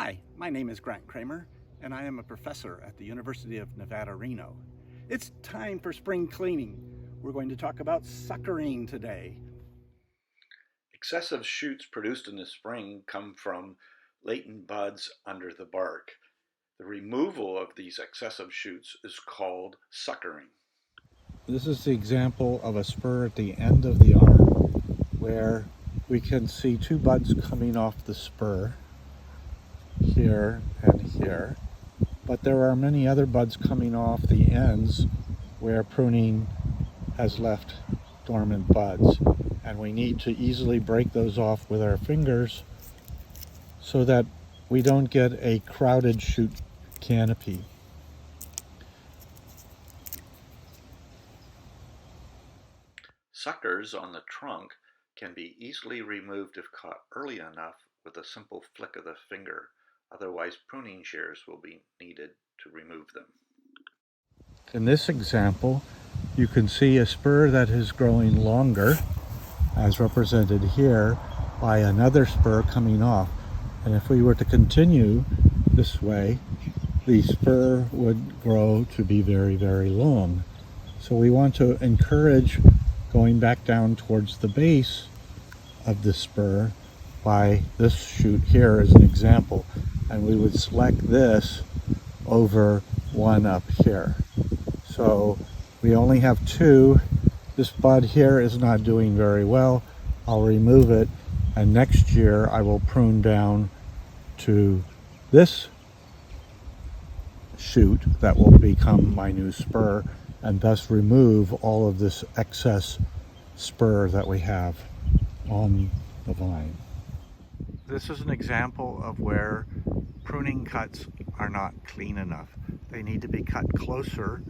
Hi, my name is Grant Kramer, and I am a professor at the University of Nevada, Reno. It's time for spring cleaning. We're going to talk about suckering today. Excessive shoots produced in the spring come from latent buds under the bark. The removal of these excessive shoots is called suckering. This is the example of a spur at the end of the arm where we can see two buds coming off the spur here and here, but there are many other buds coming off the ends where pruning has left dormant buds, and we need to easily break those off with our fingers so that we don't get a crowded shoot canopy. Suckers on the trunk can be easily removed if caught early enough with a simple flick of the finger. Otherwise, pruning shears will be needed to remove them. In this example, you can see a spur that is growing longer, as represented here by another spur coming off. And if we were to continue this way, the spur would grow to be very, very long. So we want to encourage going back down towards the base of the spur by this shoot here as an example. And we would select this over one up here. So we only have two. This bud here is not doing very well. I'll remove it, and next year I will prune down to this shoot that will become my new spur, and thus remove all of this excess spur that we have on the vine. This is an example of where pruning cuts are not clean enough. They need to be cut closer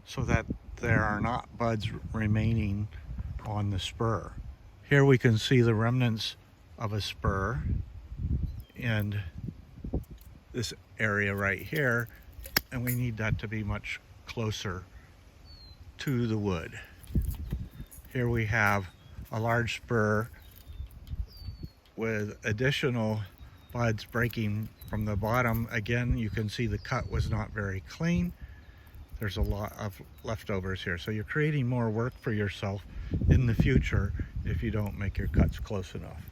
so that there are not buds remaining on the spur. Here we can see the remnants of a spur in this area right here, and we need that to be much closer to the wood. Here we have a large spur with additional buds breaking from the bottom. Again, you can see the cut was not very clean. There's a lot of leftovers here. So you're creating more work for yourself in the future if you don't make your cuts close enough.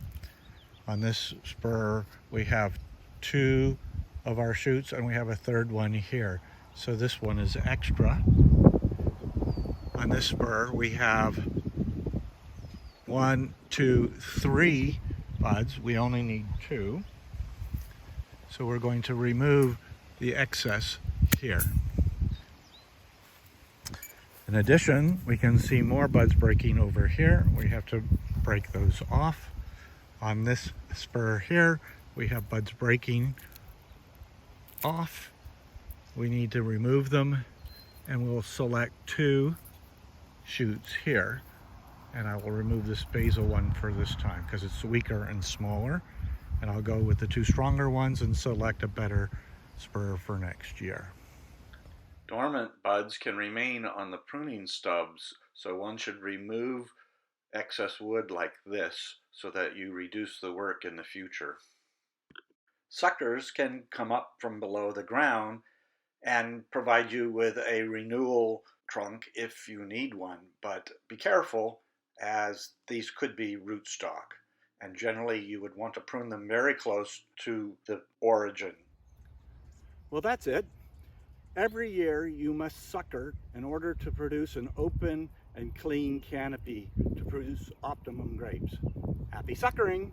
On this spur, we have two of our shoots, and we have a third one here. So this one is extra. On this spur, we have 1, 2, 3 buds. We only need 2. So we're going to remove the excess here. In addition, we can see more buds breaking over here. We have to break those off. On this spur here, we have buds breaking off. We need to remove them, and we'll select 2 shoots here. And I will remove this basal one for this time because it's weaker and smaller. And I'll go with the 2 stronger ones and select a better spur for next year. Dormant buds can remain on the pruning stubs, so one should remove excess wood like this so that you reduce the work in the future. Suckers can come up from below the ground and provide you with a renewal trunk if you need one, but be careful, as these could be rootstock, and generally you would want to prune them very close to the origin. Well, that's it. Every year you must sucker in order to produce an open and clean canopy to produce optimum grapes. Happy suckering!